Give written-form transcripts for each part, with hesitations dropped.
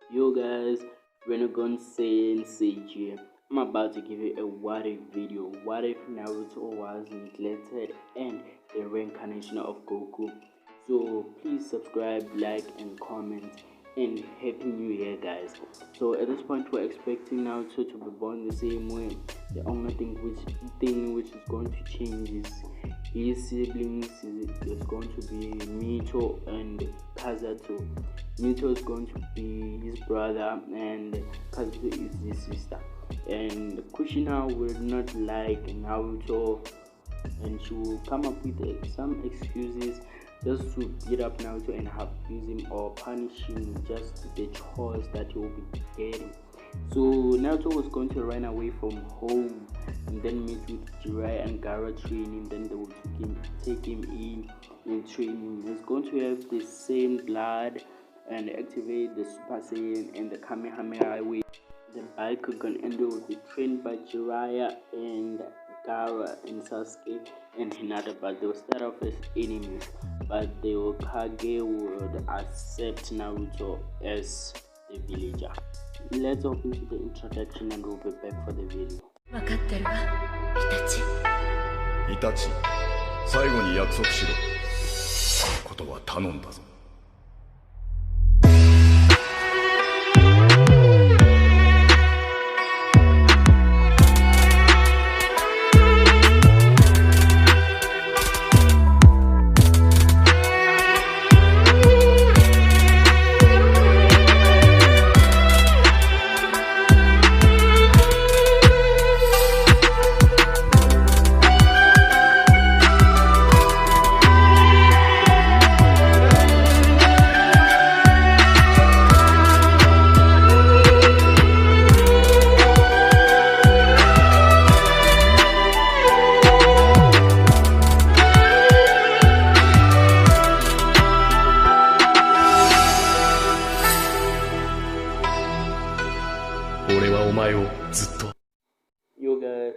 Yo guys, Renegon saying Sage here. I'm about to give you a what if video. What if Naruto was neglected and the reincarnation of Goku? So please subscribe, like and comment, and happy new year guys. So at this point we're expecting Naruto to be born the same way. The only thing which is going to change is his siblings is going to be Mito and Kazato. Mito is going to be his brother and Kazuto is his sister. And Kushina will not like Naruto and she will come up with some excuses just to beat up Naruto and abuse him or punish him just the chores that he will be getting. So Naruto was going to run away from home and then meet with Jiraiya and Gaara training. Then they will take him in training. He's going to have the same blood and activate the Super Saiyan and the Kamehameha way. The Bakugan and they will be trained by Jiraiya and Gaara and Sasuke and Hinata, but they will start off as enemies. But the Hokage would accept Naruto as the villager. Let's open to the introduction and we'll be back for the video. 分かってるわ、イタチ。イタチ、最後に約束しろ。ことは頼んだぞ。Yo guys,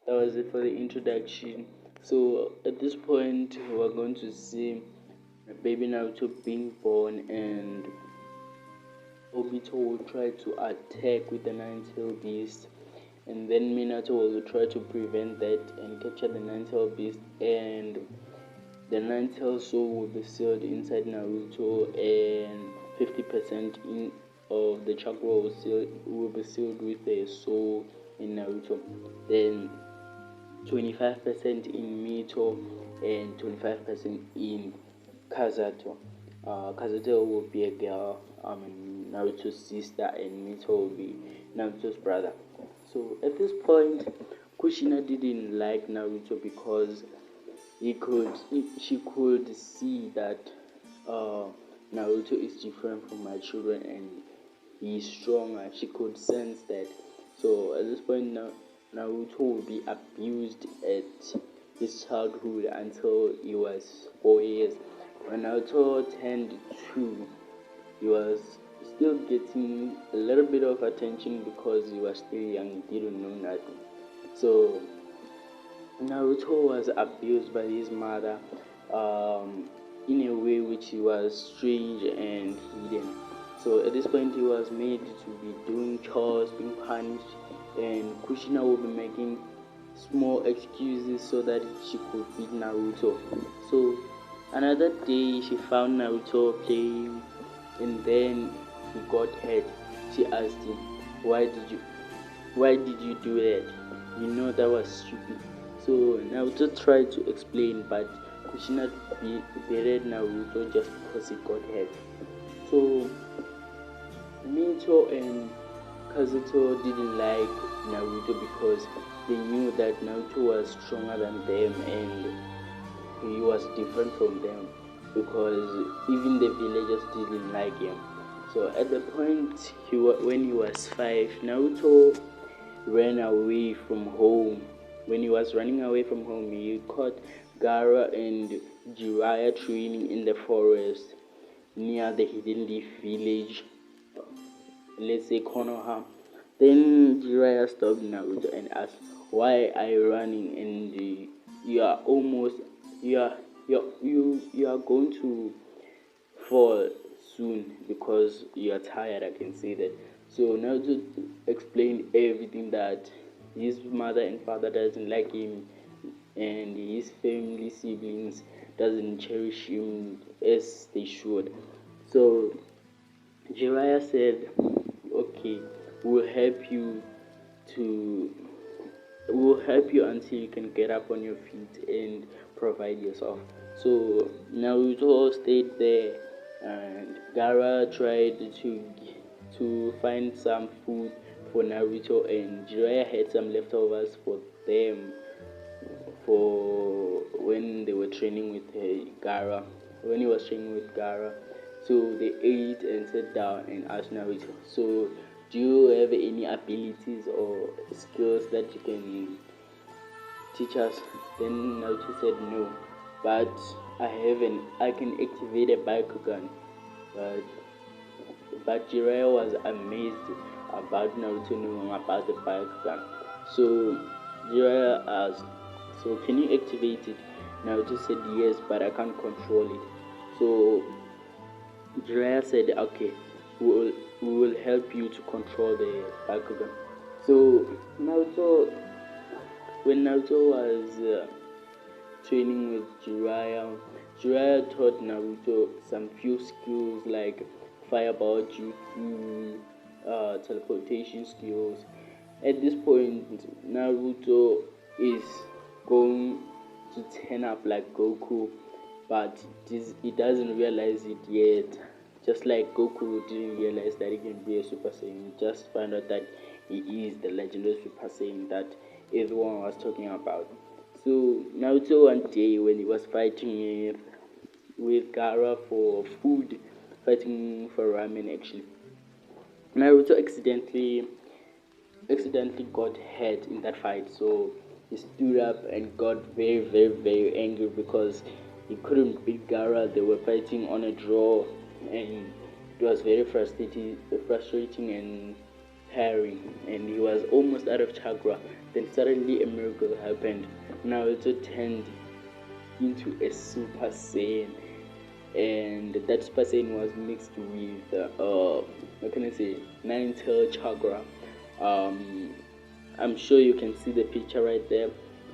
that was it for the introduction. So at this point we're going to see baby Naruto being born and Obito will try to attack with the nine-tailed beast, and then Minato will try to prevent that and capture the nine-tailed beast, and the nine-tailed soul will be sealed inside Naruto and 50% of the chakra will be sealed with the soul in Naruto. Then 25% in Mito and 25% in Kazato. Kazato will be a girl, Naruto's sister, and Mito will be Naruto's brother. So at this point, Kushina didn't like Naruto because she could see that Naruto is different from my children and he's stronger. She could sense that. So at this point, Naruto will be abused at his childhood until he was 4 years. When Naruto turned 2, he was still getting a little bit of attention because he was still young, he didn't know nothing. So Naruto was abused by his mother in a way which was strange and hidden. So at this point he was made to be doing chores, being punished, and Kushina will be making small excuses so that she could beat Naruto. So another day she found Naruto playing and then he got hurt. She asked him, why did you do that? You know that was stupid. So Naruto tried to explain, but Kushina berated Naruto just because he got hurt. So Mito and Kazuto didn't like Naruto because they knew that Naruto was stronger than them and he was different from them, because even the villagers didn't like him. So at the point when he was 5, Naruto ran away from home. When he was running away from home, he caught Gaara and Jiraiya training in the forest near the Hidden Leaf village, let's say Konoha. Then Jiraiya stopped Naruto and asked, why are you running? And you are going to fall. soon because you are tired. I can say that. So Naruto explained everything, that his mother and father doesn't like him, and his family siblings doesn't cherish him as they should. So Jiraiya said, "Okay, we'll help you to will help you until you can get up on your feet and provide yourself." So Naruto stayed there, and Gara tried to find some food for Naruto, and Jiraiya had some leftovers for them for when they were training with Gara. When he was training with Gara, so they ate and sat down and asked Naruto, "So, do you have any abilities or skills that you can teach us?" Then Naruto said, "No, but I can activate a Bakugan." But Jiraiya was amazed about Naruto knowing about the Bakugan. So Jiraiya asked, "So can you activate it?" Naruto said, "Yes, but I can't control it." So Jiraiya said, "Okay, we will help you to control the Bakugan." So Naruto, when Naruto was training with Jiraiya taught Naruto some few skills like fireball jutsu, teleportation skills. At this point, Naruto is going to turn up like Goku, but he doesn't realize it yet. Just like Goku didn't realize that he can be a Super Saiyan, he just found out that he is the legendary Super Saiyan that everyone was talking about. So Naruto one day, when he was fighting with Gaara for food, fighting for ramen actually, Naruto accidentally got hurt in that fight. So he stood up and got very, very, very angry because he couldn't beat Gaara. They were fighting on a draw, and it was very frustrating and tiring. And he was almost out of chakra. Then suddenly a miracle happened. Naruto turned into a Super Saiyan, and that Super Saiyan was mixed with what can I say, nine-tail chakra. I'm sure you can see the picture right there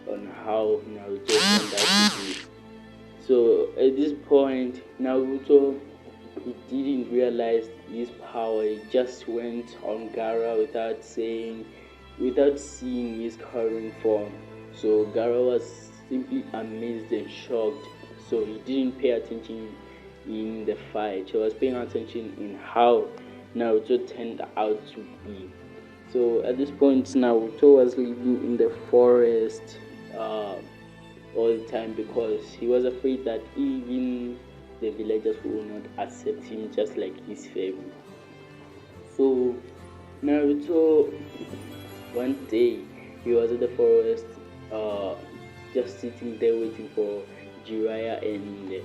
on how Naruto turned out to be. So at this point, Naruto, he didn't realize his power. He just went on Gaara without seeing his current form. So Gaara was simply amazed and shocked. So he didn't pay attention in the fight. He was paying attention in how Naruto turned out to be. So at this point, Naruto was living in the forest all the time because he was afraid that even the villagers will not accept him just like his family. So Naruto, one day, he was in the forest, just sitting there waiting for Jiraiya and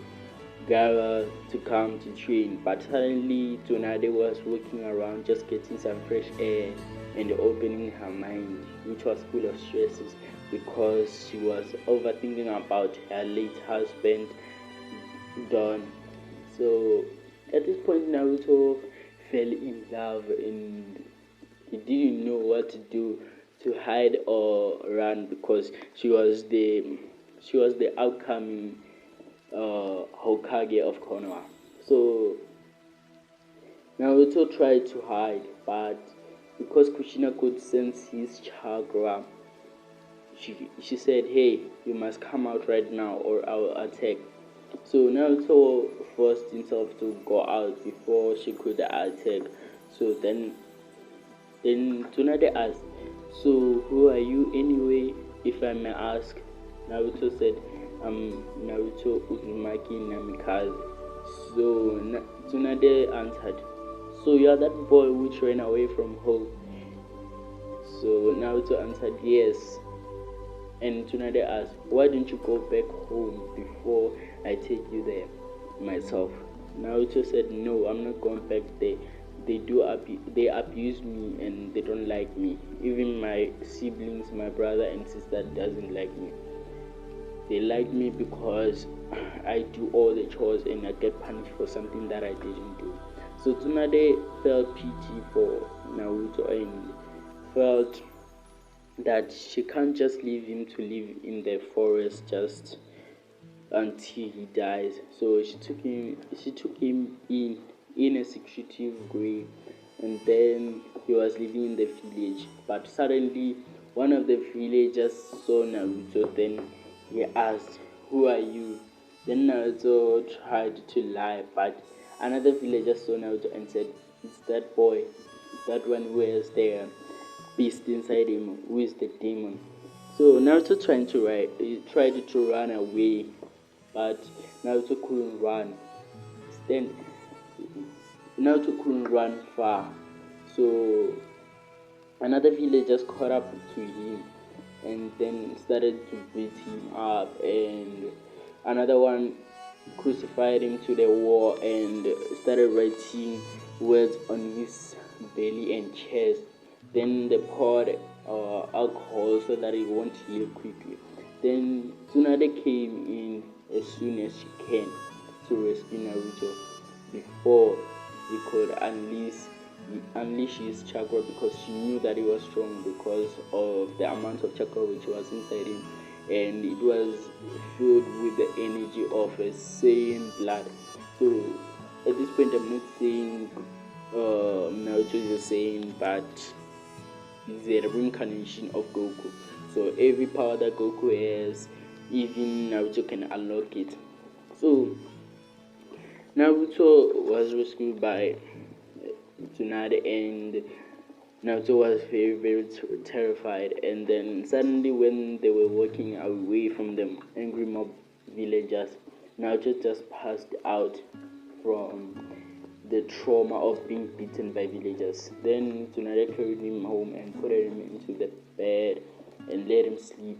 Gaara to come to train. But suddenly Tsunade was walking around just getting some fresh air and opening her mind, which was full of stresses because she was overthinking about her late husband Don. So at this point, Naruto fell in love and he didn't know what to do, to hide or run, because she was the outcoming Hokage of Konoha. So Naruto tried to hide, but because Kushina could sense his chakra, she said, "Hey, you must come out right now or I will attack." So Naruto forced himself to go out before she could attack. So then Tsunade asked, "So who are you anyway, if I may ask?" Naruto said, "I'm Naruto Uzumaki Namikaze." So Tsunade answered, "So you're that boy which ran away from home?" So Naruto answered, "Yes." And Tsunade asked, "Why don't you go back home before I take you there myself?" Naruto said, "No, I'm not going back there. They abuse me and they don't like me. Even my siblings, my brother and sister doesn't like me. They like me because I do all the chores and I get punished for something that I didn't do. So Tsunade felt pity for Naruto and felt that she can't just leave him to live in the forest just until he dies. So she took him in a secretive way, and then he was living in the village. But suddenly one of the villagers saw Naruto. Then he asked, "Who are you?" Then Naruto tried to lie, but another villager saw Naruto and said, "It's that boy, that one who has the beast inside him, who is the demon." So Naruto he tried to run away, but Naruto couldn't run. Then Naruto couldn't run far. So another villager caught up to him and then started to beat him up, and another one crucified him to the wall and started writing words on his belly and chest. Then they poured alcohol so that it won't heal quickly. Then Tsunade came in as soon as she can to rescue Naruto before he could unleash his chakra, because she knew that he was strong because of the amount of chakra which was inside him, and it was filled with the energy of a Saiyan blood. So at this point I'm not saying Naruto is a Saiyan, but he's a reincarnation of Goku. So every power that Goku has, even Naruto can unlock it. So Naruto was rescued by Tsunade, and Naruto was very, very terrified. And then suddenly, when they were walking away from the angry mob villagers, Naruto just passed out from the trauma of being beaten by villagers. Then Tsunade carried him home and put him into the bed and let him sleep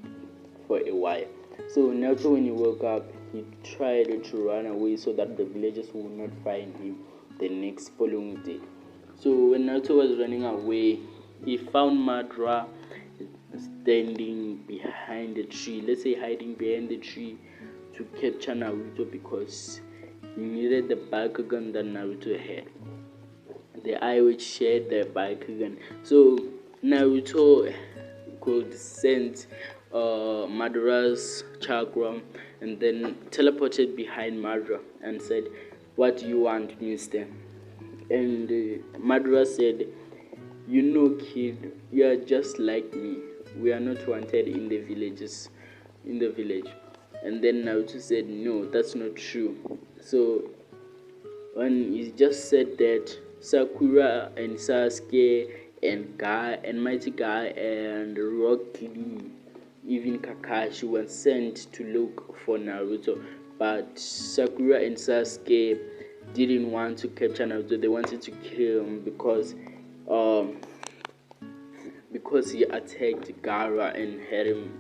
for a while. So Naruto, when he woke up, he tried to run away so that the villagers would not find him the next following day. So when Naruto was running away, he found Madara standing behind the tree, let's say hiding behind the tree to capture Naruto, because he needed the Bakugan that Naruto had, the eye which shared the Bakugan. So Naruto could sense Madara's chakra and then teleported behind Madara and said, "What do you want, mister?" And Madara said, "You know, kid, you are just like me. We are not wanted in the village." And then Naruto said, "No, that's not true." So when he just said that, Sakura and Sasuke and Guy and Mighty Guy and Rock Lee, even Kakashi, were sent to look for Naruto. But Sakura and Sasuke didn't want to capture Naruto. They wanted to kill him because he attacked Gaara and had him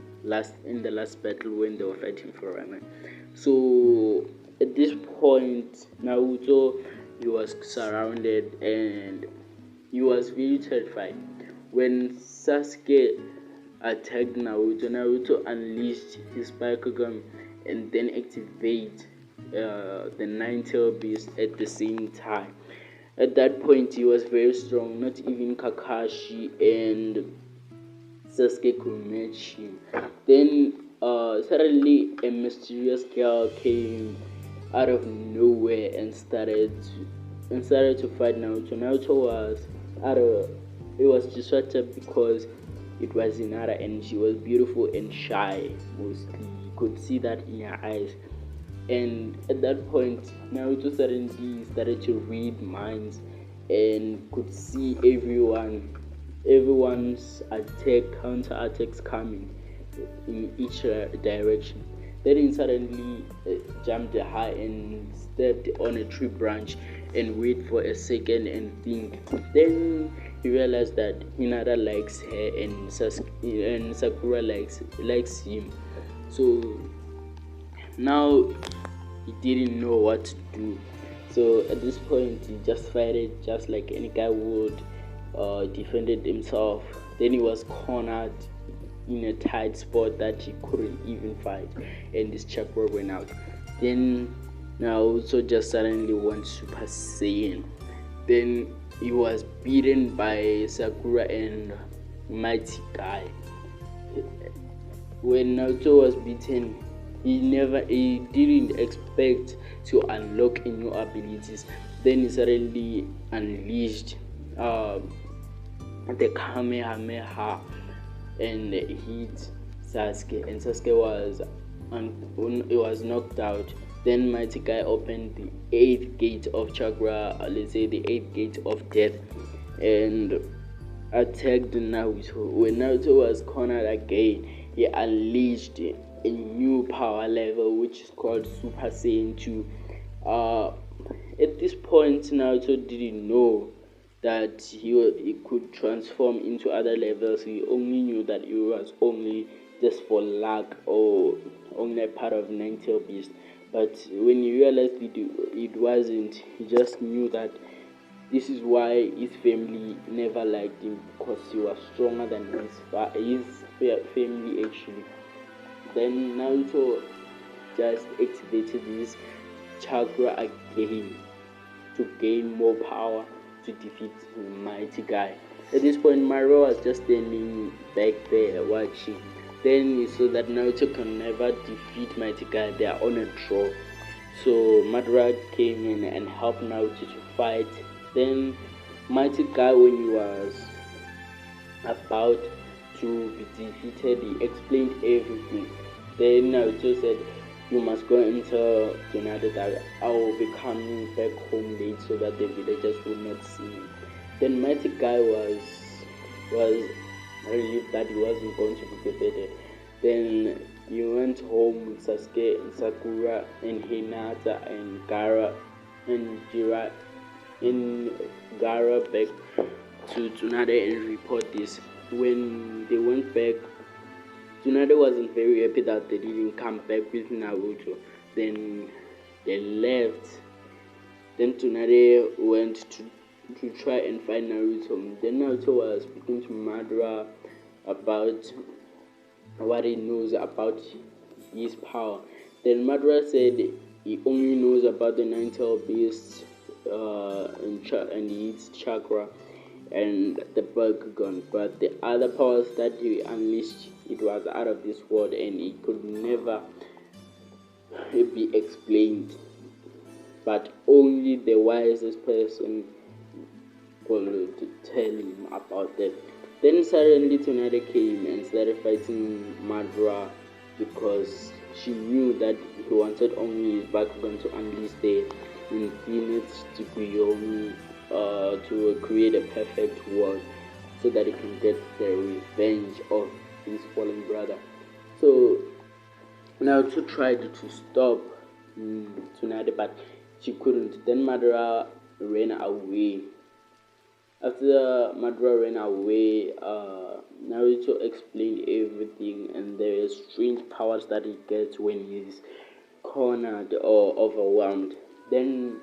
in the last battle when they were fighting for Ramen. So at this point, Naruto, he was surrounded and he was very terrified. When Sasuke attacked Naruto unleashed his Bakugan and then activated the Nine-Tailed Beast at the same time. At that point, he was very strong. Not even Kakashi and Sasuke could match him. Then suddenly a mysterious girl came out of nowhere and started to fight Naruto. Naruto was distracted because it was Hinata and she was beautiful and shy mostly. You could see that in her eyes. And at that point, Naruto suddenly started to read minds and could see everyone's counter attacks coming in each direction. Then he suddenly jumped high and stepped on a tree branch and waited for a second and think. Then he realized that Hinata likes her and Sakura likes him. So now he didn't know what to do. So at this point, he just fought just like any guy would, defended himself. Then he was cornered in a tight spot that he couldn't even fight, and his chakra went out. Then Naruto just suddenly went Super Saiyan, Then he was beaten by Sakura and Mighty Guy. When Naruto was beaten, he didn't expect to unlock new abilities. Then he suddenly unleashed the Kamehameha and hit Sasuke, and Sasuke was knocked out. Then Mighty Guy opened the 8th gate of chakra, let's say the 8th gate of death, and attacked Naruto. When Naruto was cornered again, he unleashed a new power level which is called Super Saiyan 2. At this point, Naruto didn't know that he could transform into other levels. He only knew that it was only just for luck or only a part of Nine-Tailed Beast. But when he realized it wasn't, he just knew that this is why his family never liked him, because he was stronger than his family actually. Then Naruto just activated this chakra again to gain more power to defeat Mighty Guy. At this point, Madara was just standing back there watching. Then he saw that Naruto can never defeat Mighty Guy. They are on a draw. So Madara came in and helped Naruto to fight. Then Mighty Guy, when he was about to be defeated, he explained everything. Then Naruto said, "You must go and tell Tsunade that I will be coming back home late so that the villagers will not see me." Then Mighty Guy was relieved that he wasn't going to be defeated. Then he went home with Sasuke and Sakura and Hinata and Gaara and Jiraiya and Gaara back to Tsunade and report this. When they went back, Tsunade wasn't very happy that they didn't come back with Naruto. Then they left. Then Tsunade went to try and find Naruto. Then Naruto was speaking to Madara about what he knows about his power. Then Madara said he only knows about the Nine-Tailed Beast and his chakra and the Bakugan, but the other powers that he unleashed, it was out of this world and it could never be explained. But only the wisest person could tell him about that. Then suddenly Tsunade came and started fighting Madara because she knew that he wanted only his Bakugan to unleash the infinite Tsukuyomi to create a perfect world so that he can get the revenge of his fallen brother. So Naruto tried to stop Tsunade, but she couldn't. Then Madara ran away. After Madara ran away, Naruto explained everything, and there are strange powers that he gets when he's cornered or overwhelmed. Then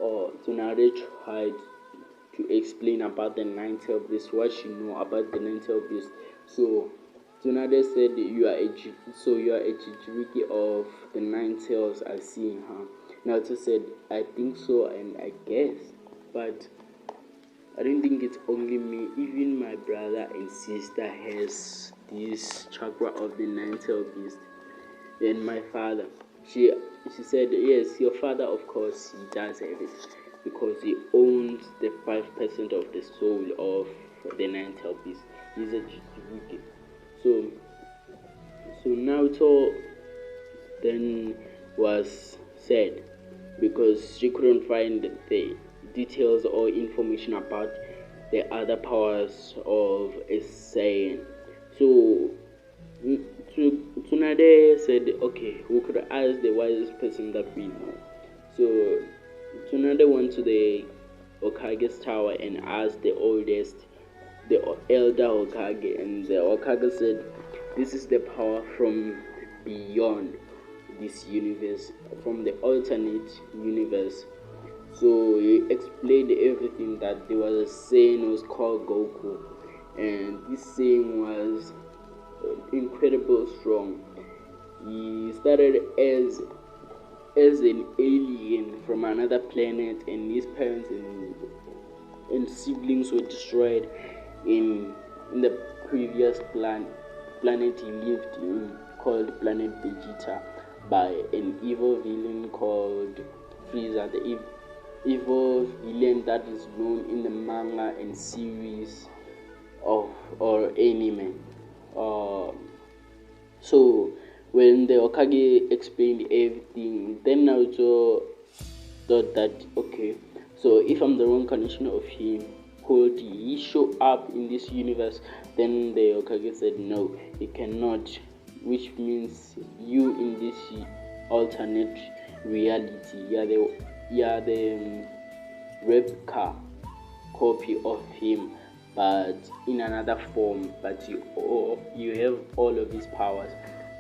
Tsunade tried to explain about the Nine-Tailed Beast, what she knew about the Nine-Tailed Beast. So Tsunade said, you are a Jinchuriki of the Nine-Tails, I see, huh? Naruto said, I think so, and I guess, but I don't think it's only me. Even my brother and sister has this chakra of the Nine-Tailed Beast. And my father, she said, yes, your father, of course, he does have it because he owns the 5% of the soul of the Nine-Tailed Beast. He's a Jinchuriki. So Naruto then was sad because she couldn't find the details or information about the other powers of a Saiyan. So Tsunade said, okay, we could ask the wisest person that we know. So Tsunade went to the Hokage's tower and asked the elder Hokage, and the Hokage said, this is the power from beyond this universe, from the alternate universe. So he explained everything, that there was a Saiyan was called Goku, and this Saiyan was incredibly strong. He started as as an alien from another planet, and his parents and siblings were destroyed in the previous planet he lived in, called Planet Vegeta, by an evil villain called Frieza, the evil villain that is known in the manga and series of or anime. So when the Hokage explained everything, then Naruto thought that, okay, so if I'm the reincarnation of him, could he show up in this universe? Then the Hokage said no, he cannot, which means you in this alternate reality, you're the replica copy of him, but in another form. But you have all of his powers.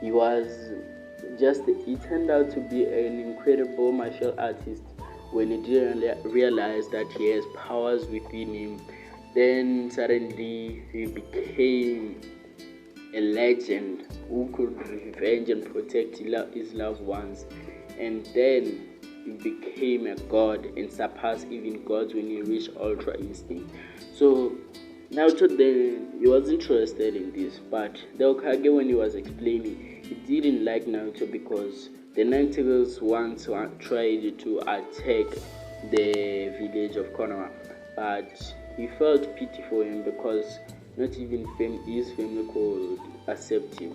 He turned out to be an incredible martial artist when he didn't realize that he has powers within him. Then suddenly he became a legend who could revenge and protect his loved ones. And then he became a god and surpassed even gods when he reached Ultra Instinct. So Naruto then, he was interested in this, but the Hokage, when he was explaining, he didn't like Naruto because the Nine Tails once tried to attack the village of Konoha, but he felt pity for him because not even his family could accept him.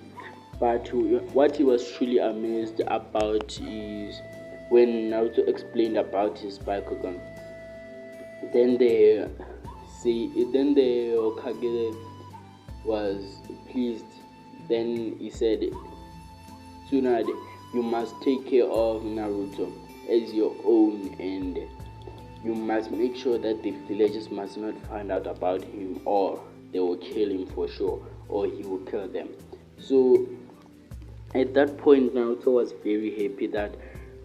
But what he was truly amazed about is when Naruto explained about his Bakugan. Then the Hokage was pleased. Then he said, Tsunade, you must take care of Naruto as your own, and you must make sure that the villagers must not find out about him, or they will kill him for sure, or he will kill them. So at that point, Naruto was very happy that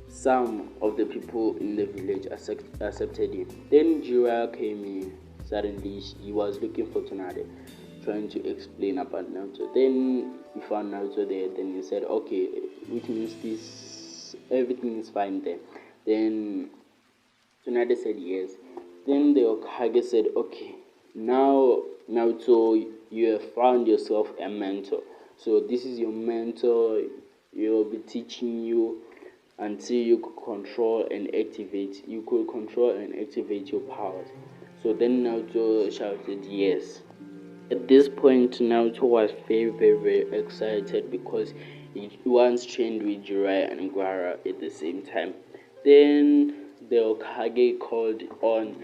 some of the people in the village accepted him. Then Jiraiya came in. Suddenly, he was looking for Tsunade, trying to explain about Naruto. Then he found Naruto there. Then he said, okay, which means everything is fine there. Then Tsunade said yes. Then the Hokage said, okay, now Naruto, you have found yourself a mentor. So this is your mentor. He will be teaching you until you could control and activate your powers. So then Naruto shouted yes. At this point, Naruto was very, very, very excited because he once trained with Jiraiya and Gaara at the same time. Then the Hokage called on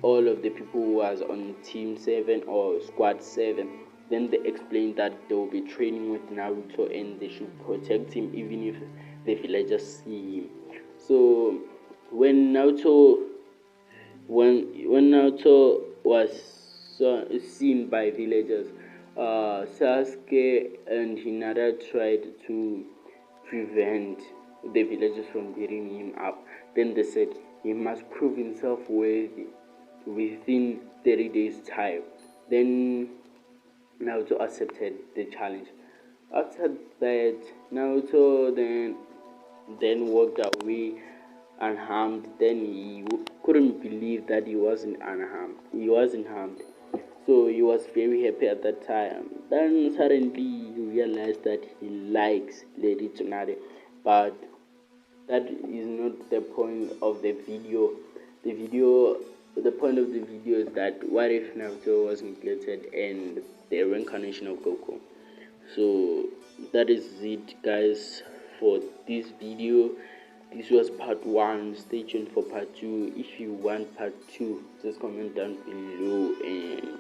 all of the people who was on Team 7 or Squad 7. Then they explained that they will be training with Naruto and they should protect him even if the villagers see him. So when Naruto was seen by villagers, Sasuke and Hinata tried to prevent the villagers from beating him up. Then they said he must prove himself worthy within 30 days time. Then Naruto accepted the challenge. After that, Naruto then walked away unharmed. Then he couldn't believe that he wasn't unharmed. He wasn't harmed. So he was very happy at that time. Then suddenly he realized that he likes Lady Tsunade, but that is not the point of the video. The point of the video is that what if Naruto was neglected and the reincarnation of Goku? So that is it, guys, for this video. This was part 1. Stay tuned for part 2. If you want part 2, just comment down below and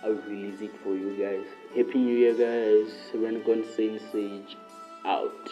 I'll release it for you guys. Happy New Year, guys. Renegade Sage out.